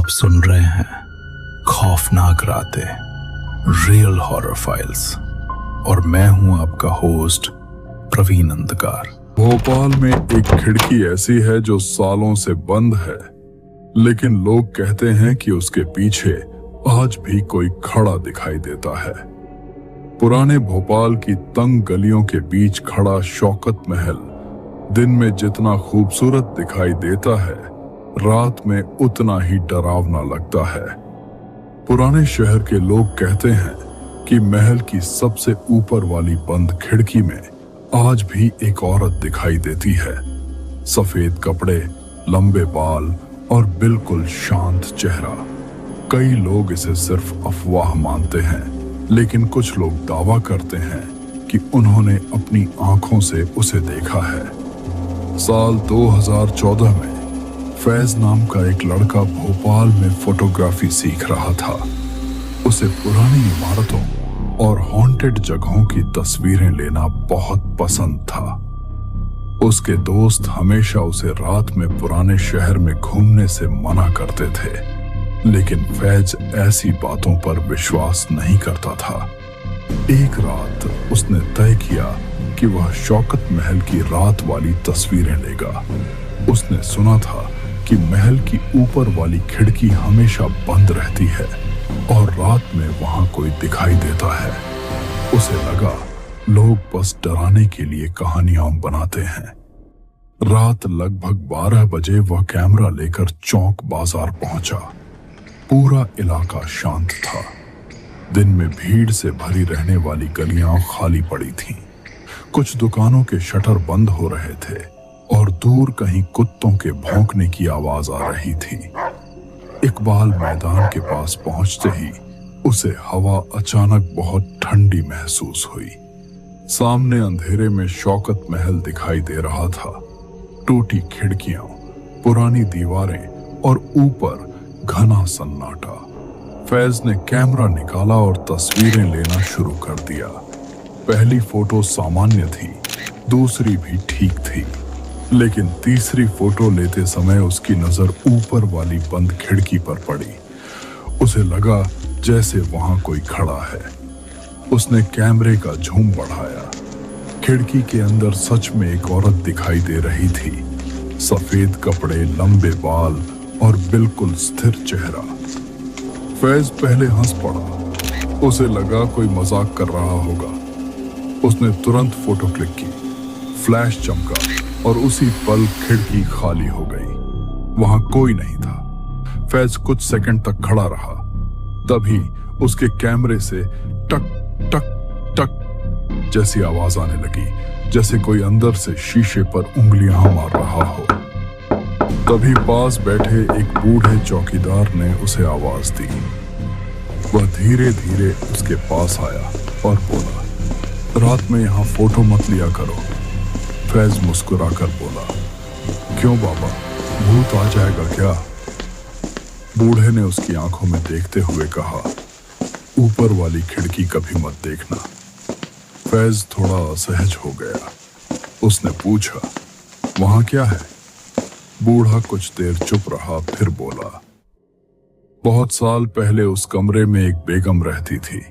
सुन रहे हैं खौफनाक रातें, रियल हॉरर फाइल्स, और मैं हूं आपका होस्ट प्रवीण अंधकार। भोपाल में एक खिड़की ऐसी है जो सालों से बंद है, लेकिन लोग कहते हैं कि उसके पीछे आज भी कोई खड़ा दिखाई देता है। पुराने भोपाल की तंग गलियों के बीच खड़ा शौकत महल दिन में जितना खूबसूरत दिखाई देता है, रात में उतना ही डरावना लगता है। पुराने शहर के लोग कहते हैं कि महल की सबसे ऊपर वाली बंद खिड़की में आज भी एक औरत दिखाई देती है। सफेद कपड़े, लंबे बाल और बिल्कुल शांत चेहरा। कई लोग इसे सिर्फ अफवाह मानते हैं, लेकिन कुछ लोग दावा करते हैं कि उन्होंने अपनी आंखों से उसे देखा है। साल 2014 में फैज नाम का एक लड़का भोपाल में फोटोग्राफी सीख रहा था। उसे पुरानी इमारतों और हॉन्टेड जगहों की तस्वीरें लेना बहुत पसंद था। उसके दोस्त हमेशा उसे रात में पुराने शहर में घूमने से मना करते थे, लेकिन फैज ऐसी बातों पर विश्वास नहीं करता था। एक रात उसने तय किया कि वह शौकत महल की रात वाली तस्वीरें लेगा। उसने सुना था कि महल की ऊपर वाली खिड़की हमेशा बंद रहती है और रात में वहां कोई दिखाई देता है। उसे लगा लोग बस डराने के लिए कहानियां बनाते हैं। रात लगभग 12 बजे वह कैमरा लेकर चौक बाजार पहुंचा। पूरा इलाका शांत था। दिन में भीड़ से भरी रहने वाली गलियां खाली पड़ी थीं। कुछ दुकानों के शटर बंद हो रहे थे और दूर कहीं कुत्तों के भौंकने की आवाज आ रही थी। इकबाल मैदान के पास पहुंचते ही उसे हवा अचानक बहुत ठंडी महसूस हुई। सामने अंधेरे में शौकत महल दिखाई दे रहा था। टूटी खिड़कियां, पुरानी दीवारें और ऊपर घना सन्नाटा। फैज ने कैमरा निकाला और तस्वीरें लेना शुरू कर दिया। पहली फोटो सामान्य थी, दूसरी भी ठीक थी, लेकिन तीसरी फोटो लेते समय उसकी नजर ऊपर वाली बंद खिड़की पर पड़ी। उसे लगा जैसे वहां कोई खड़ा है। उसने कैमरे का झूम बढ़ाया। खिड़की के अंदर सच में एक औरत दिखाई दे रही थी। सफेद कपड़े, लंबे बाल और बिल्कुल स्थिर चेहरा। फैज पहले हंस पड़ा। उसे लगा कोई मजाक कर रहा होगा। उसने तुरंत फोटो क्लिक की। फ्लैश चमका और उसी पल खिड़की खाली हो गई। वहां कोई नहीं था। फैज कुछ सेकंड तक खड़ा रहा। तभी उसके कैमरे से टक टक टक जैसी आवाज आने लगी, जैसे कोई अंदर से शीशे पर उंगलियां मार रहा हो। तभी पास बैठे एक बूढ़े चौकीदार ने उसे आवाज दी। वह धीरे धीरे उसके पास आया और बोला, रात में यहाँ फोटो मत लिया करो। फैज मुस्कुराकर बोला, क्यों बाबा, भूत आ जाएगा क्या? बूढ़े ने उसकी आंखों में देखते हुए कहा, ऊपर वाली खिड़की कभी मत देखना। फैज थोड़ा असहज हो गया। उसने पूछा, वहां क्या है? बूढ़ा कुछ देर चुप रहा, फिर बोला, बहुत साल पहले उस कमरे में एक बेगम रहती थी।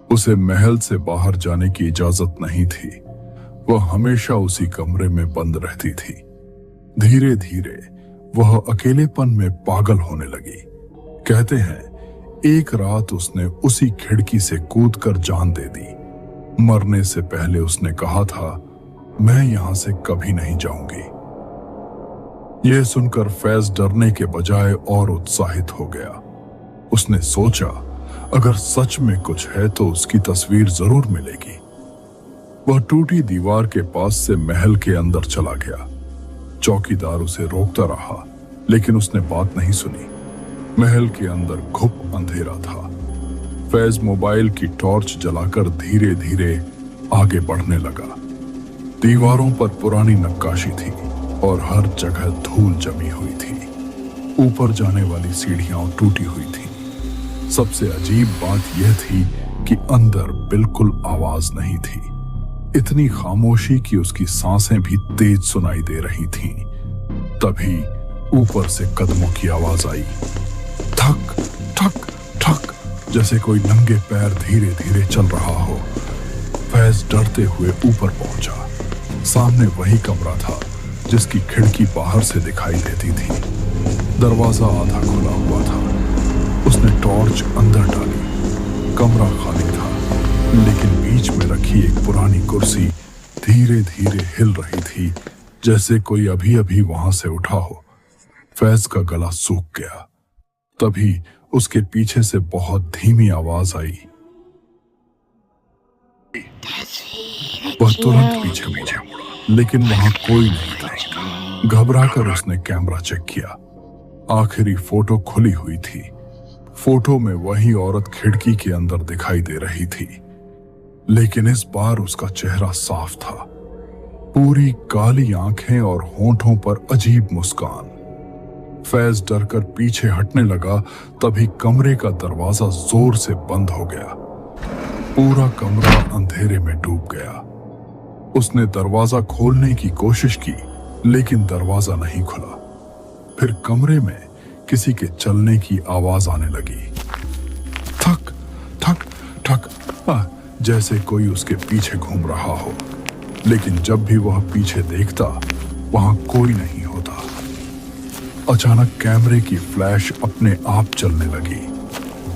उसे महल से बाहर जाने की इजाजत नहीं थी। वह हमेशा उसी कमरे में बंद रहती थी। धीरे धीरे वह अकेलेपन में पागल होने लगी। कहते हैं एक रात उसने उसी खिड़की से कूदकर जान दे दी। मरने से पहले उसने कहा था, मैं यहां से कभी नहीं जाऊंगी। यह सुनकर फैज डरने के बजाय और उत्साहित हो गया। उसने सोचा, अगर सच में कुछ है तो उसकी तस्वीर जरूर मिलेगी। वह टूटी दीवार के पास से महल के अंदर चला गया। चौकीदार उसे रोकता रहा, लेकिन उसने बात नहीं सुनी। महल के अंदर घुप अंधेरा था। फैज मोबाइल की टॉर्च जलाकर धीरे धीरे आगे बढ़ने लगा। दीवारों पर पुरानी नक्काशी थी और हर जगह धूल जमी हुई थी। ऊपर जाने वाली सीढ़ियां टूटी हुई थी। सबसे अजीब बात यह थी कि अंदर बिल्कुल आवाज नहीं थी। इतनी खामोशी कि उसकी सांसें भी तेज सुनाई दे रही थीं। तभी ऊपर से कदमों की आवाज आई। जैसे कोई नंगे पैर धीरे धीरे चल रहा हो। फैज डरते हुए ऊपर पहुंचा। सामने वही कमरा था जिसकी खिड़की बाहर से दिखाई देती थी। दरवाजा आधा खुला हुआ था। उसने टॉर्च अंदर डाली। कमरा खाली था, लेकिन बीच में रखी एक पुरानी कुर्सी धीरे धीरे हिल रही थी, जैसे कोई अभी अभी वहां से उठा हो। फैज का गला सूख गया। तभी उसके पीछे से बहुत धीमी आवाज आई। वह तुरंत पीछे मुड़ा, लेकिन वहां कोई नहीं था। घबराकर उसने कैमरा चेक किया। आखिरी फोटो खुली हुई थी। फोटो में वही औरत खिड़की के अंदर दिखाई दे रही थी, लेकिन इस बार उसका चेहरा साफ था। पूरी काली आंखें और होंठों पर अजीब मुस्कान। फैज डरकर पीछे हटने लगा, तभी कमरे का दरवाजा जोर से बंद हो गया। पूरा कमरा अंधेरे में डूब गया। उसने दरवाजा खोलने की कोशिश की, लेकिन दरवाजा नहीं खुला। फिर कमरे में किसी के चलने की आवाज आने लगी। ठक ठक ठक, जैसे कोई उसके पीछे घूम रहा हो। लेकिन जब भी वह पीछे देखता, वहां कोई नहीं होता। अचानक कैमरे की फ्लैश अपने आप चलने लगी।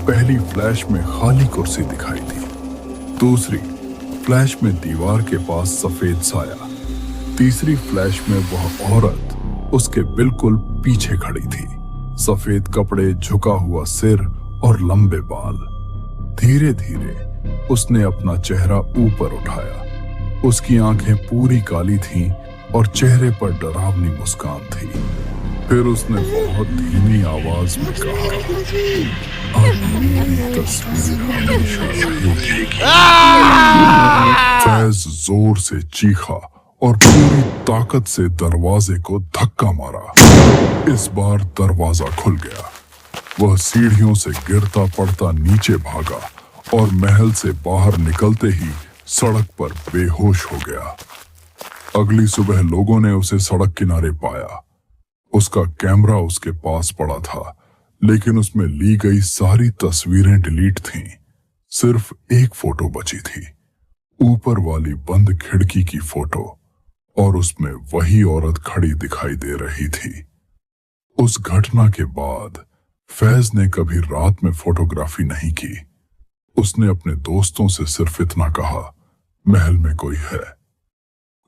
पहली फ्लैश में खाली कुर्सी दिखाई दी। दूसरी फ्लैश में दीवार के पास सफेद साया। तीसरी फ्लैश में वह औरत उसके बिल्कुल पीछे खड़ी थी। सफेद कपड़े, झुका हुआ सिर और लंबे बाल। धीरे धीरे उसने अपना चेहरा ऊपर उठाया। उसकी आंखें पूरी काली थीं और चेहरे पर डरावनी मुस्कान थी। फिर उसने बहुत धीमी आवाज में कहा, अब मेरी तस्वीर हमेशा रहेगी। फैज जोर से चीखा और पूरी ताकत से दरवाजे को धक्का मारा। इस बार दरवाजा खुल गया। वह सीढ़ियों से गिरता पड़ता नीचे भागा और महल से बाहर निकलते ही सड़क पर बेहोश हो गया। अगली सुबह लोगों ने उसे सड़क किनारे पाया। उसका कैमरा उसके पास पड़ा था, लेकिन उसमें ली गई सारी तस्वीरें डिलीट थीं। सिर्फ एक फोटो बची थी, ऊपर वाली बंद खिड़की की फोटो, और उसमें वही औरत खड़ी दिखाई दे रही थी। उस घटना के बाद फैज ने कभी रात में फोटोग्राफी नहीं की। उसने अपने दोस्तों से सिर्फ इतना कहा, महल में कोई है।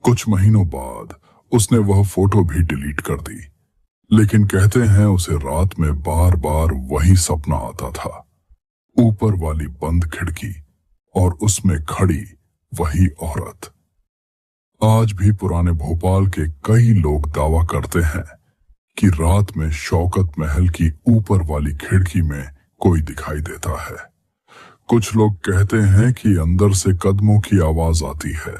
कुछ महीनों बाद उसने वह फोटो भी डिलीट कर दी, लेकिन कहते हैं उसे रात में बार बार वही सपना आता था। ऊपर वाली बंद खिड़की और उसमें खड़ी वही औरत। आज भी पुराने भोपाल के कई लोग दावा करते हैं कि रात में शौकत महल की ऊपर वाली खिड़की में कोई दिखाई देता है। कुछ लोग कहते हैं कि अंदर से कदमों की आवाज आती है।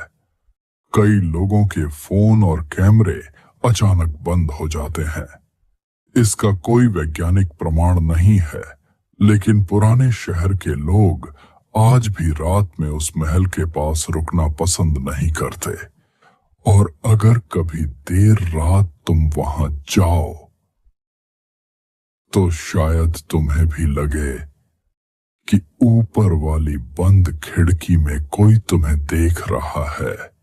कई लोगों के फोन और कैमरे अचानक बंद हो जाते हैं। इसका कोई वैज्ञानिक प्रमाण नहीं है, लेकिन पुराने शहर के लोग आज भी रात में उस महल के पास रुकना पसंद नहीं करते। और अगर कभी देर रात तुम वहां जाओ, तो शायद तुम्हें भी लगे कि ऊपर वाली बंद खिड़की में कोई तुम्हें देख रहा है।